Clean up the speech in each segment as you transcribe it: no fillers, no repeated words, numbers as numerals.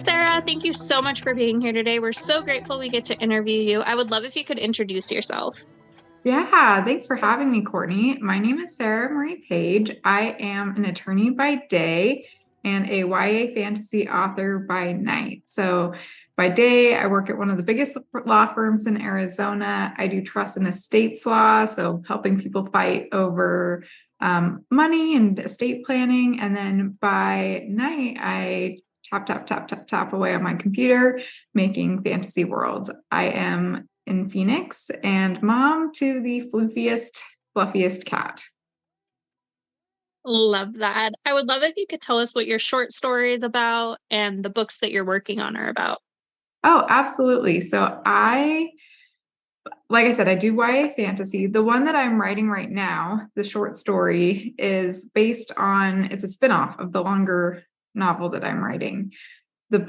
Sarah, thank you so much for being here today. We're so grateful we get to interview you. I would love if you could introduce yourself. Yeah, thanks for having me, Courtney. My name is Sarah Marie Page. I am an attorney by day and a YA fantasy author by night. So by day, I work at one of the biggest law firms in Arizona. I do trust and estates law, so helping people fight over money and estate planning. And then by night, I tap away on my computer, making fantasy worlds. I am in Phoenix and mom to the fluffiest cat. Love that. I would love if you could tell us what your short story is about and the books that you're working on are about. Oh, absolutely. So like I said, I do YA fantasy. The one that I'm writing right now, the short story, is based on, it's a spinoff of the longer novel that I'm writing. The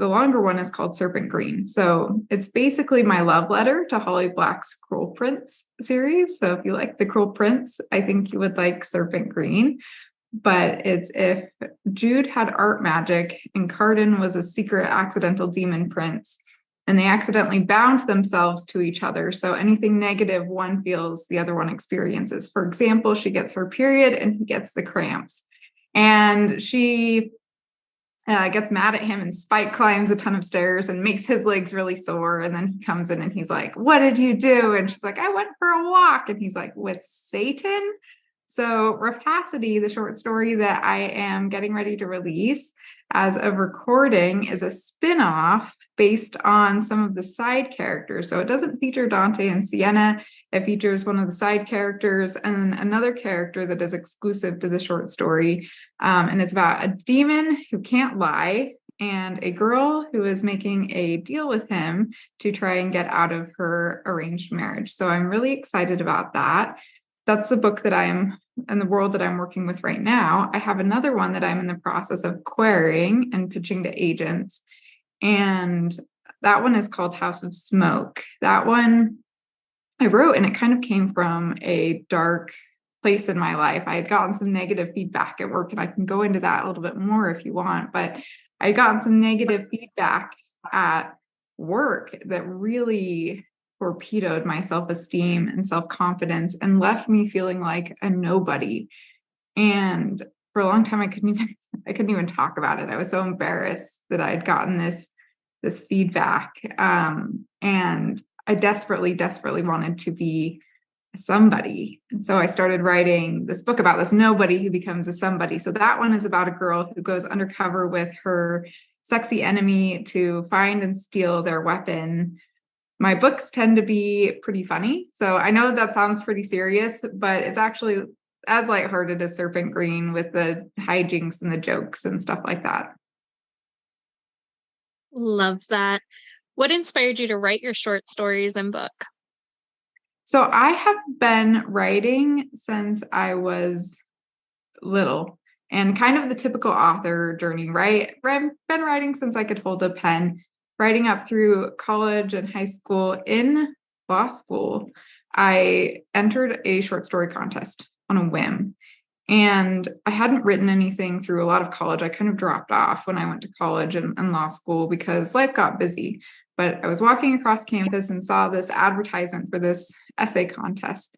longer one is called Serpent Green. So it's basically my love letter to Holly Black's Cruel Prince series. So if you like The Cruel Prince, I think you would like Serpent Green. But it's if Jude had art magic and Carden was a secret accidental demon prince, and they accidentally bound themselves to each other. So anything negative one feels, the other one experiences. For example, she gets her period and he gets the cramps. And she gets mad at him, and Spike climbs a ton of stairs and makes his legs really sore. And then he comes in and he's like, "What did you do?" And she's like, "I went for a walk." And he's like, "With Satan?" So Rapacity, the short story that I am getting ready to release as of recording, is a spin-off based on some of the side characters. So it doesn't feature Dante and Sienna. It features one of the side characters and another character that is exclusive to the short story. And it's about a demon who can't lie and a girl who is making a deal with him to try and get out of her arranged marriage. So I'm really excited about that. That's the book that I'm in the world that I'm working with right now. I have another one that I'm in the process of querying and pitching to agents. And that one is called House of Smoke. That one I wrote, and it kind of came from a dark place in my life. I had gotten some negative feedback at work, and I can go into that a little bit more if you want, but I had gotten some negative feedback at work that really torpedoed my self-esteem and self-confidence and left me feeling like a nobody. And for a long time, I couldn't even talk about it. I was so embarrassed that I had gotten this feedback. And I desperately wanted to be somebody. And so I started writing this book about this nobody who becomes a somebody. So that one is about a girl who goes undercover with her sexy enemy to find and steal their weapon. My books tend to be pretty funny. So I know that sounds pretty serious, but it's actually as lighthearted as Serpent Green with the hijinks and the jokes and stuff like that. Love that. What inspired you to write your short stories and book? So I have been writing since I was little, and kind of the typical author journey, right? I've been writing since I could hold a pen, writing up through college and high school. In law school, I entered a short story contest on a whim. And I hadn't written anything through a lot of college. I kind of dropped off when I went to college and law school because life got busy. But I was walking across campus and saw this advertisement for this essay contest.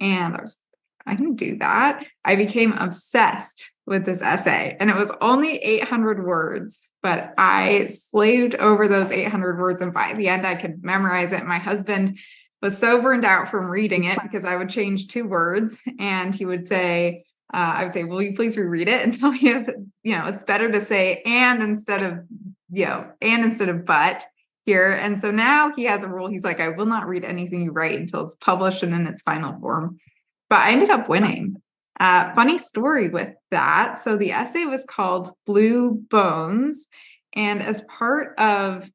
And I can do that. I became obsessed with this essay. And it was only 800 words, but I slaved over those 800 words. And by the end, I could memorize it. My husband was so burned out from reading it because I would change 2 words and he would say, I would say, "Will you please reread it and tell me if, it's better to say and instead of but here." And so now he has a rule. He's like, "I will not read anything you write until it's published and in its final form." But I ended up winning. Funny story with that. So the essay was called Blue Bones. And as part of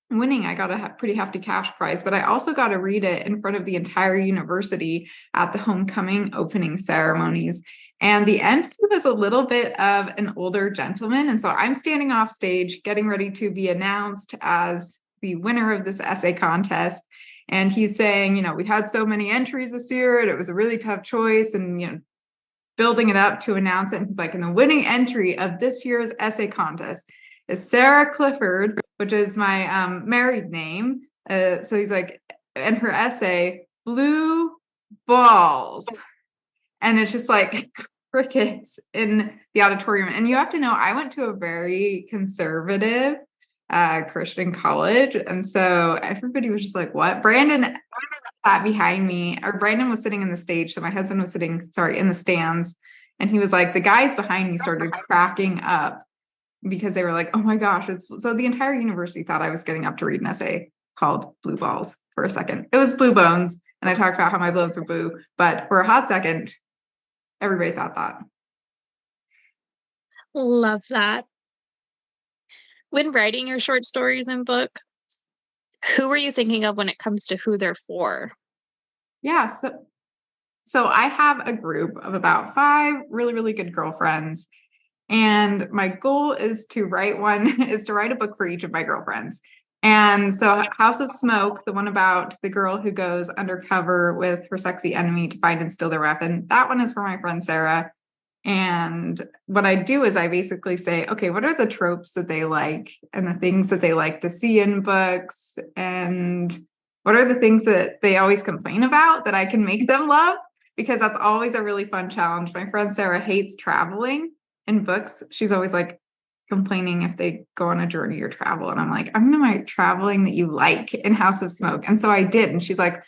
winning, I got a pretty hefty cash prize, but I also got to read it in front of the entire university at the homecoming opening ceremonies. And the MC was a little bit of an older gentleman. And so I'm standing off stage, getting ready to be announced as the winner of this essay contest. And he's saying, we had so many entries this year, and it was a really tough choice. And, building it up to announce it. And he's like, "In the winning entry of this year's essay contest is Sarah Clifford, which is my married name. So he's like, and her essay, Blue Balls. And it's just like crickets in the auditorium. And you have to know, I went to a very conservative Christian college. And so everybody was just like, what? Brandon sat behind me, or Brandon was sitting in the stage. So my husband was sitting, in the stands. And he was like, the guys behind me started cracking up because they were like, oh my gosh. So the entire university thought I was getting up to read an essay called Blue Balls for a second. It was Blue Bones. And I talked about how my bones were blue. But for a hot second, everybody thought that. Love that. When writing your short stories and book, who were you thinking of when it comes to who they're for? Yeah. So I have a group of about 5 really, really good girlfriends. And my goal is to write a book for each of my girlfriends. And so House of Smoke, the one about the girl who goes undercover with her sexy enemy to find and steal their weapon, that one is for my friend Sarah. And what I do is I basically say, okay, what are the tropes that they like and the things that they like to see in books? And what are the things that they always complain about that I can make them love? Because that's always a really fun challenge. My friend Sarah hates traveling in books. She's always like complaining if they go on a journey or travel. And I'm like, I'm going to write traveling that you like in House of Smoke. And so I did. And she's like,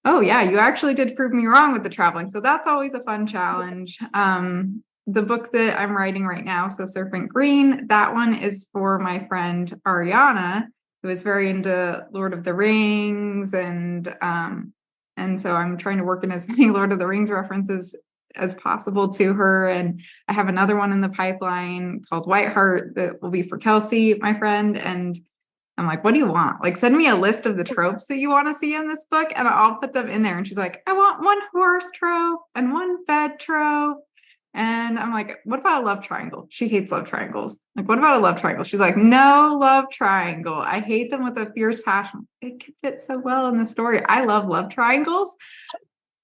oh yeah, you actually did prove me wrong with the traveling. So that's always a fun challenge. The book that I'm writing right now, so Serpent Green, that one is for my friend Ariana, who is very into Lord of the Rings, and so I'm trying to work in as many Lord of the Rings references as possible to her. And I have another one in the pipeline called White Heart that will be for Kelsey, my friend. And I'm like, what do you want? Like, send me a list of the tropes that you want to see in this book, and I'll put them in there. And she's like, I want one horse trope and one bed trope. And I'm like, what about a love triangle? She hates love triangles. Like, what about a love triangle? She's like, no love triangle. I hate them with a fierce passion. It could fit so well in the story. I love triangles.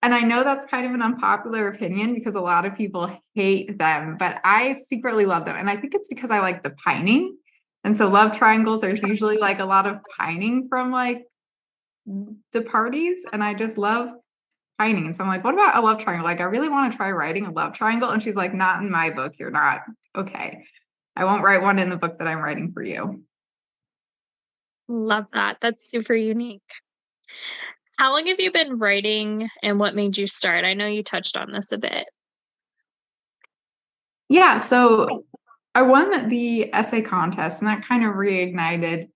And I know that's kind of an unpopular opinion because a lot of people hate them, but I secretly love them. And I think it's because I like the pining. And so love triangles, there's usually like a lot of pining from like the parties. And I just love pining. And so I'm like, what about a love triangle? Like, I really want to try writing a love triangle. And she's like, not in my book. You're not. Okay. I won't write one in the book that I'm writing for you. Love that. That's super unique. How long have you been writing and what made you start? I know you touched on this a bit. Yeah. So I won the essay contest, and that kind of reignited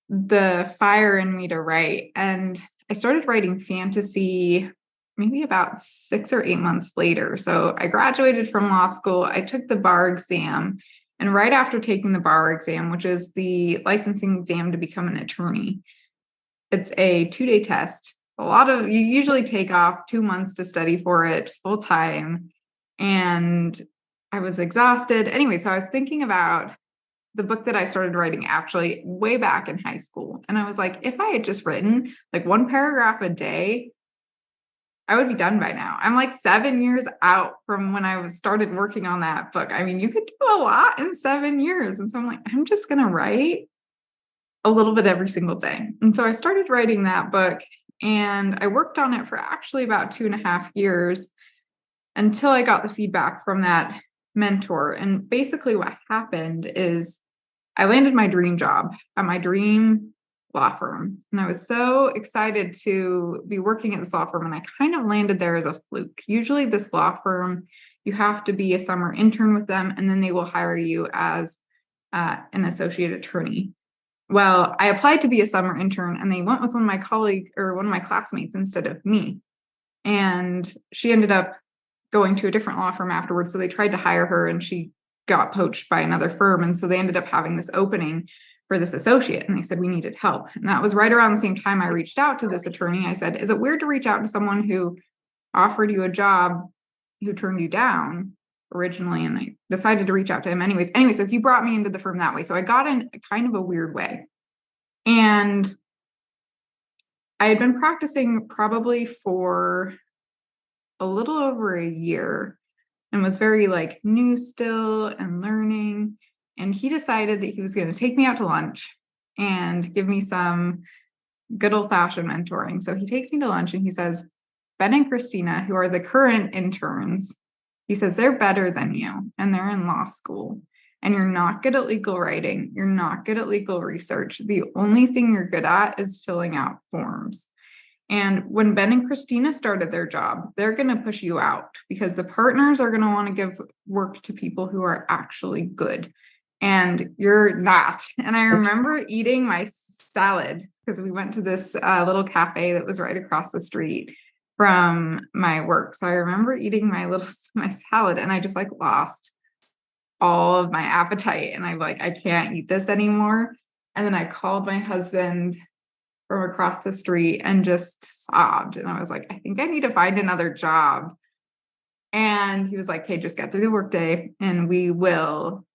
the fire in me to write. And I started writing fantasy maybe about 6 or 8 months later. So I graduated from law school. I took the bar exam. And right after taking the bar exam, which is the licensing exam to become an attorney, it's a 2-day test. You usually take off 2 months to study for it full time. And I was exhausted. Anyway, so I was thinking about the book that I started writing actually way back in high school. And I was like, if I had just written like 1 paragraph a day, I would be done by now. I'm like 7 years out from when I started working on that book. I mean, you could do a lot in 7 years. And so I'm like, I'm just going to write a little bit every single day. And so I started writing that book, and I worked on it for actually about 2.5 years until I got the feedback from that mentor. And basically what happened is I landed my dream job at my dream law firm. And I was so excited to be working at this law firm. And I kind of landed there as a fluke. Usually this law firm, you have to be a summer intern with them, and then they will hire you as an associate attorney. Well, I applied to be a summer intern, and they went with one of my classmates instead of me. And she ended up going to a different law firm afterwards. So they tried to hire her, and she got poached by another firm. And so they ended up having this opening for this associate, and they said we needed help. And that was right around the same time I reached out to this attorney. I said, is it weird to reach out to someone who offered you a job who turned you down originally? And I decided to reach out to him anyways. So he brought me into the firm that way. So I got in kind of a weird way. And I had been practicing probably for a little over a year and was very like new still and learning. And he decided that he was going to take me out to lunch and give me some good old-fashioned mentoring. So he takes me to lunch and he says, Ben and Christina, who are the current interns, he says, they're better than you and they're in law school. And you're not good at legal writing. You're not good at legal research. The only thing you're good at is filling out forms. And when Ben and Christina started their job, they're going to push you out because the partners are going to want to give work to people who are actually good. And you're not. And I remember eating my salad because we went to this little cafe that was right across the street from my work. So I remember eating my salad and I just like lost all of my appetite. And I'm like, I can't eat this anymore. And then I called my husband from across the street and just sobbed. And I was like, I think I need to find another job. And he was like, hey, just get through the workday and we will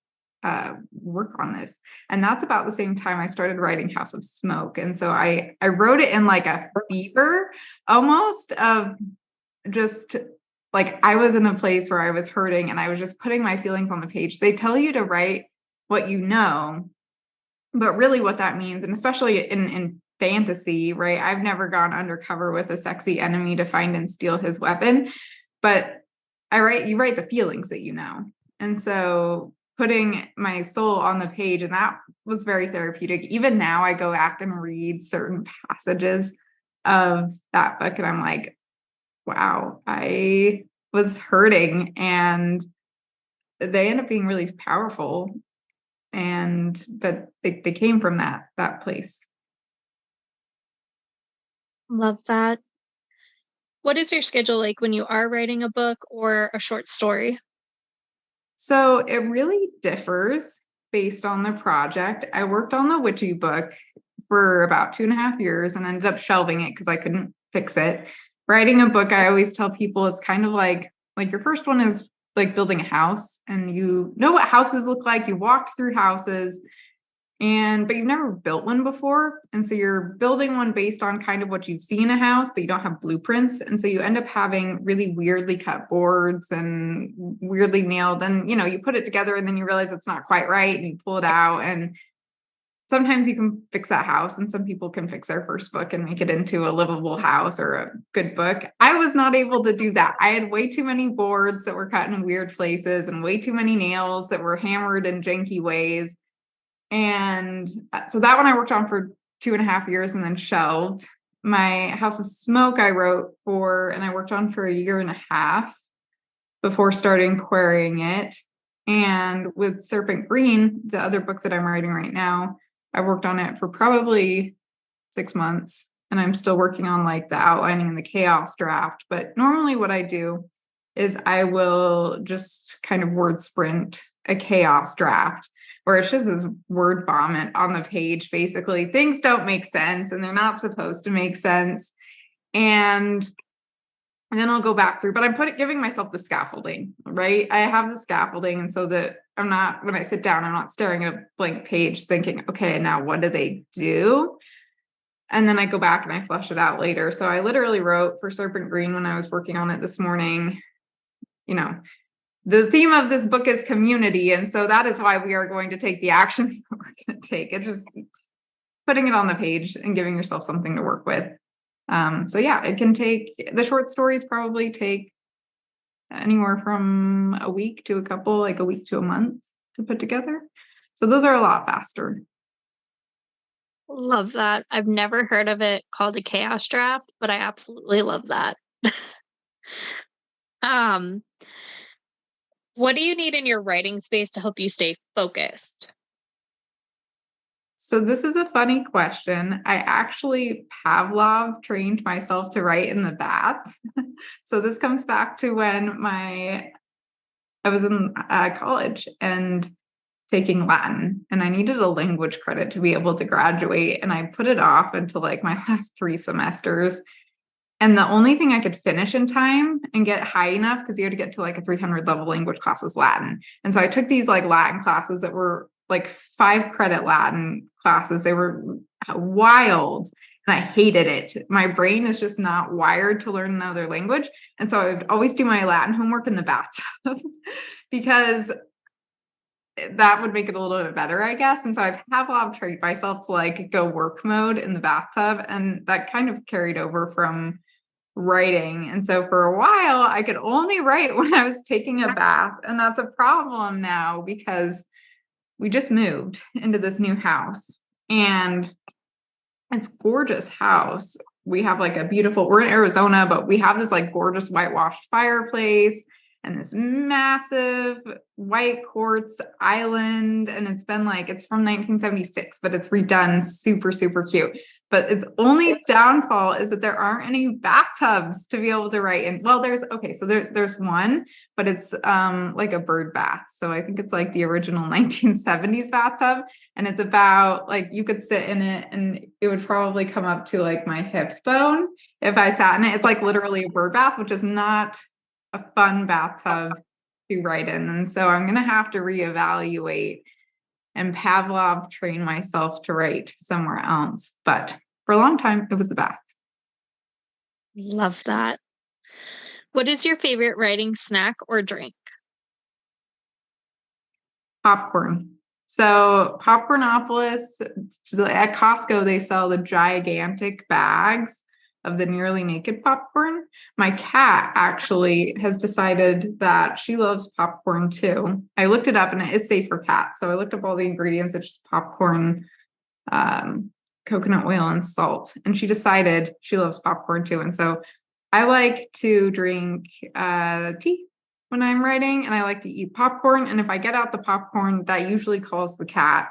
work on this. And that's about the same time I started writing House of Smoke. And so I wrote it in like a fever almost of just like I was in a place where I was hurting and I was just putting my feelings on the page. They tell you to write what you know, but really what that means, and especially in fantasy, right? I've never gone undercover with a sexy enemy to find and steal his weapon, but you write the feelings that you know. And so putting my soul on the page, and that was very therapeutic. Even now I go back and read certain passages of that book and I'm like, wow, I was hurting, and they end up being really powerful. But they came from that place. Love that. What is your schedule like when you are writing a book or a short story? So it really differs based on the project. I worked on the witchy book for about 2.5 years and ended up shelving it because I couldn't fix it. Writing a book, I always tell people it's kind of like your first one is like building a house, and you know what houses look like. You walked through houses, but you've never built one before. And so you're building one based on kind of what you've seen in a house, but you don't have blueprints. And so you end up having really weirdly cut boards and weirdly nailed. And, you put it together and then you realize it's not quite right and you pull it out. And sometimes you can fix that house, and some people can fix their first book and make it into a livable house or a good book. I was not able to do that. I had way too many boards that were cut in weird places and way too many nails that were hammered in janky ways. And so that one I worked on for 2.5 years and then shelved. My House of Smoke I wrote for, and I worked on for 1.5 years before starting querying it. And with Serpent Green, the other book that I'm writing right now, I worked on it for probably 6 months. And I'm still working on like the outlining and the chaos draft. But normally what I do is I will just kind of word sprint a chaos draft, where it's just this word vomit on the page. Basically, things don't make sense and they're not supposed to make sense. And then I'll go back through, but I'm giving myself the scaffolding, right? I have the scaffolding. And so that when I sit down, I'm not staring at a blank page thinking, okay, now what do they do? And then I go back and I flesh it out later. So I literally wrote for Serpent Green when I was working on it this morning, the theme of this book is community. And so that is why we are going to take the actions that we're going to take. It's just putting it on the page and giving yourself something to work with. So yeah, the short stories probably take anywhere from a week to a week to a month to put together. So those are a lot faster. Love that. I've never heard of it called a chaos draft, but I absolutely love that. Um, what do you need in your writing space to help you stay focused? So this is a funny question. I actually Pavlov trained myself to write in the bath. So this comes back to when I was in college and taking Latin, and I needed a language credit to be able to graduate. And I put it off until like my last 3 semesters. And the only thing I could finish in time and get high enough, because you had to get to like a 300 level language class, was Latin. And so I took these like Latin classes that were like 5 credit Latin classes. They were wild and I hated it. My brain is just not wired to learn another language. And so I would always do my Latin homework in the bathtub because that would make it a little bit better, I guess. And so I've Pavlov trained myself to like go work mode in the bathtub, and that kind of carried over from writing. And so for a while, I could only write when I was taking a bath, and that's a problem now because we just moved into this new house, and it's gorgeous house. We have like a beautiful, we're in Arizona, but we have this like gorgeous whitewashed fireplace and this massive white quartz island. And it's been like, it's from 1976, but it's redone super, super cute. But its only downfall is that there aren't any bathtubs to be able to write in. Well, there's one, but it's like a bird bath. So I think it's like the original 1970s bathtub. And it's about like you could sit in it and it would probably come up to like my hip bone if I sat in it. It's like literally a bird bath, which is not a fun bathtub to write in. And so I'm going to have to reevaluate and Pavlov train myself to write somewhere else. But for a long time, it was the bath. Love that. What is your favorite writing snack or drink? Popcorn. So Popcornopolis, at Costco, they sell the gigantic bags of the nearly naked popcorn. My cat actually has decided that she loves popcorn too. I looked it up and it is safe for cats. So I looked up all the ingredients. It's just popcorn, coconut oil, and salt. And she decided she loves popcorn too. And so I like to drink tea when I'm writing, and I like to eat popcorn. And if I get out the popcorn, that usually calls the cat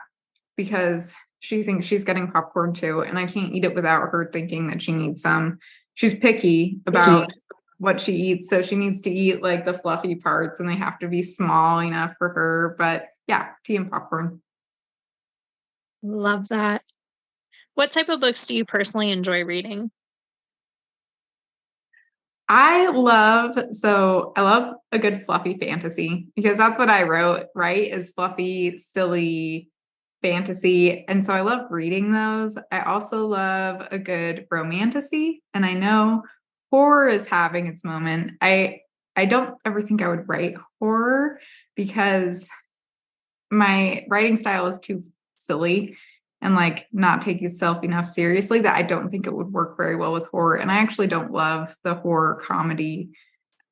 because she thinks she's getting popcorn too, and I can't eat it without her thinking that she needs some. She's picky about what she eats, so she needs to eat like the fluffy parts, and they have to be small enough for her. But yeah, tea and popcorn. Love that. What type of books do you personally enjoy reading? I love a good fluffy fantasy because that's what I wrote, right? Is fluffy, silly fantasy. And so I love reading those. I also love a good romantasy. And I know horror is having its moment. I don't ever think I would write horror because my writing style is too silly and like not take itself enough seriously that I don't think it would work very well with horror. And I actually don't love the horror comedy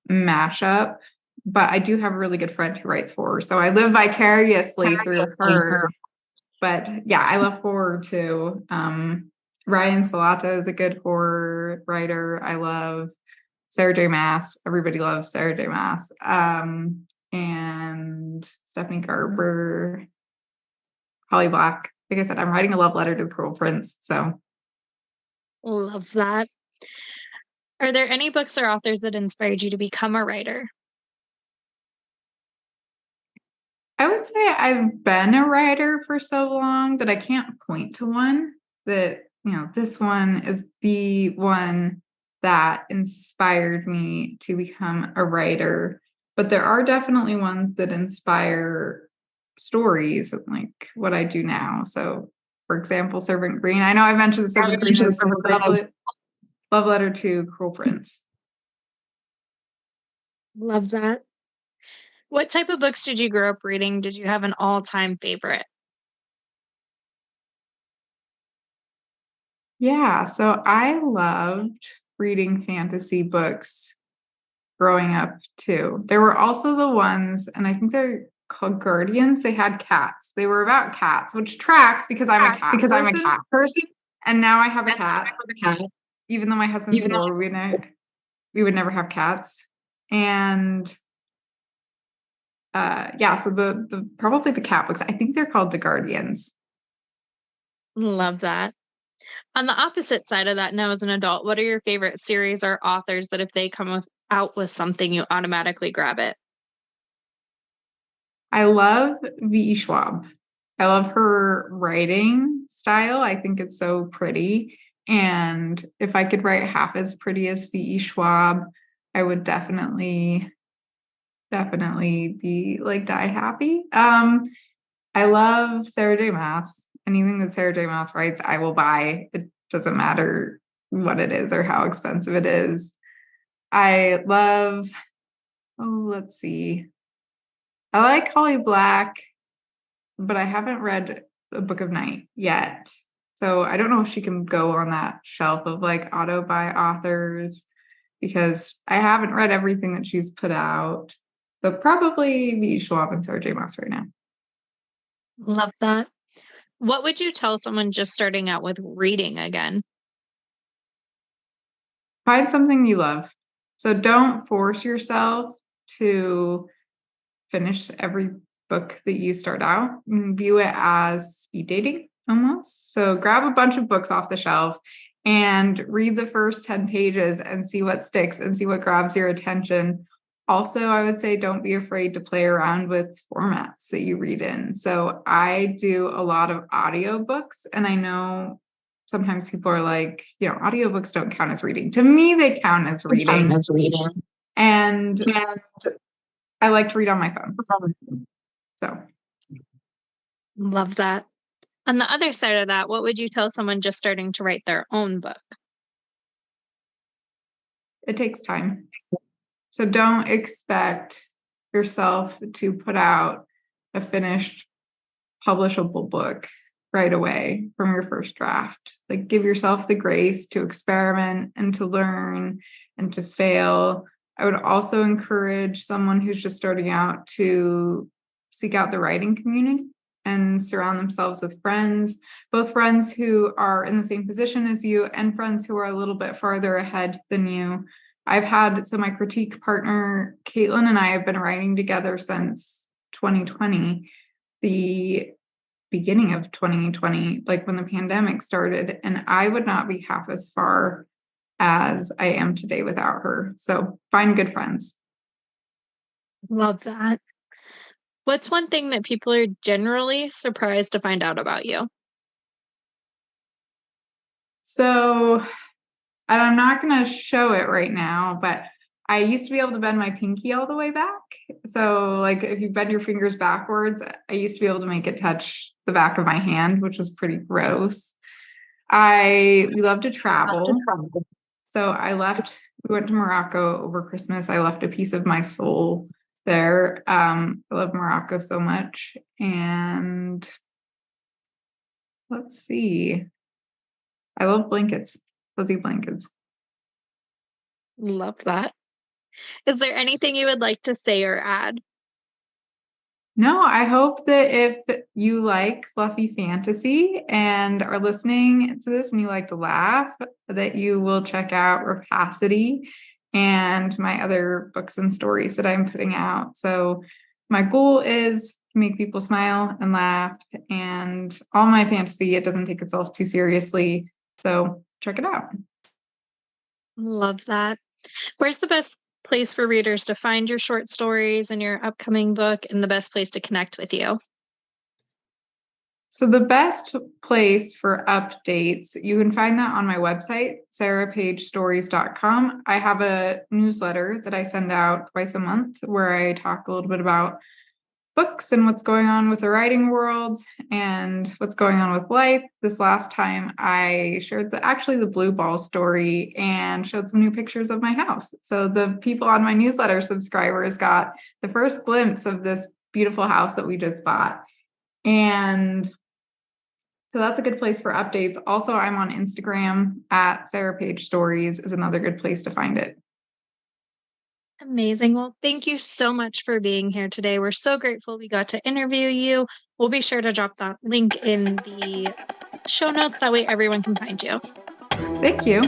mashup, but I do have a really good friend who writes horror. So I live vicariously through her. But yeah, I love horror too. Ryan Salata is a good horror writer. I love Sarah J. Maas. Everybody loves Sarah J. Maas. And Stephanie Garber, Holly Black. Like I said, I'm writing a love letter to the Cruel Prince. So Love that. Are there any books or authors that inspired you to become a writer? I would say I've been a writer for so long that I can't point to one that, this one is the one that inspired me to become a writer. But there are definitely ones that inspire stories like what I do now. So, for example, Serpent Green. I know I mentioned the Serpent Green as love letter to Cruel Prince. Love that. What type of books did you grow up reading? Did you have an all-time favorite? Yeah, so I loved reading fantasy books growing up too. There were also the ones, and I think they're called Guardians. They had cats. They were about cats, which tracks because I'm a cat person. And now I have a cat. Even though my husband's single, we would never have cats. And yeah, so the probably the cat books. I think they're called The Guardians. Love that. On the opposite side of that, now as an adult, what are your favorite series or authors that if they out with something, you automatically grab it? I love V.E. Schwab. I love her writing style. I think it's so pretty. And if I could write half as pretty as V.E. Schwab, I would definitely be like die happy. I love Sarah J. Maas. Anything that Sarah J. Maas writes, I will buy. It doesn't matter what it is or how expensive it is. I love, let's see. I like Holly Black. but I haven't read The Book of Night yet. So I don't know if she can go on that shelf of like auto by authors because I haven't read everything that she's put out. So probably V. Schwab and Sarah J. Maas right now. Love that. What would you tell someone just starting out with reading again? Find something you love. So don't force yourself to finish every book that you start out and view it as speed dating almost. So grab a bunch of books off the shelf and read the first 10 pages and see what sticks and see what grabs your attention. Also, I would say don't be afraid to play around with formats that you read in. So I do a lot of audiobooks, and I know sometimes people are like, audiobooks don't count as reading. To me, they count as reading. And I like to read on my phone. So Love that. On the other side of that, what would you tell someone just starting to write their own book? it takes time. So don't expect yourself to put out a finished publishable book right away from your first draft. Like give yourself the grace to experiment and to learn and to fail. I would also encourage someone who's just starting out to seek out the writing community and surround themselves with friends, both friends who are in the same position as you and friends who are a little bit farther ahead than you. My critique partner, Caitlin, and I have been writing together since 2020, the beginning of 2020, like when the pandemic started, and I would not be half as far as I am today without her. So find good friends. Love that. What's one thing that people are generally surprised to find out about you? So, and I'm not going to show it right now, but I used to be able to bend my pinky all the way back. So, like, if you bend your fingers backwards, I used to be able to make it touch the back of my hand, which was pretty gross. We love to travel. So we went to Morocco over Christmas. I left a piece of my soul there. I love Morocco so much. And let's see. I love blankets, fuzzy blankets. Love that. Is there anything you would like to say or add? No, I hope that if you like fluffy fantasy and are listening to this and you like to laugh, that you will check out Rapacity and my other books and stories that I'm putting out. So my goal is to make people smile and laugh, and all my fantasy, it doesn't take itself too seriously. So check it out. Love that. Where's the best place for readers to find your short stories and your upcoming book, and the best place to connect with you? So the best place for updates, you can find that on my website, sarahpagestories.com. I have a newsletter that I send out twice a month where I talk a little bit about books and what's going on with the writing world and what's going on with life. This last time I shared the blue ball story and showed some new pictures of my house. So the people on my newsletter subscribers got the first glimpse of this beautiful house that we just bought. And so that's a good place for updates. Also, I'm on Instagram at Sarah Page Stories is another good place to find it. Amazing. Well, thank you so much for being here today. We're so grateful we got to interview you. We'll be sure to drop that link in the show notes. That way everyone can find you. Thank you.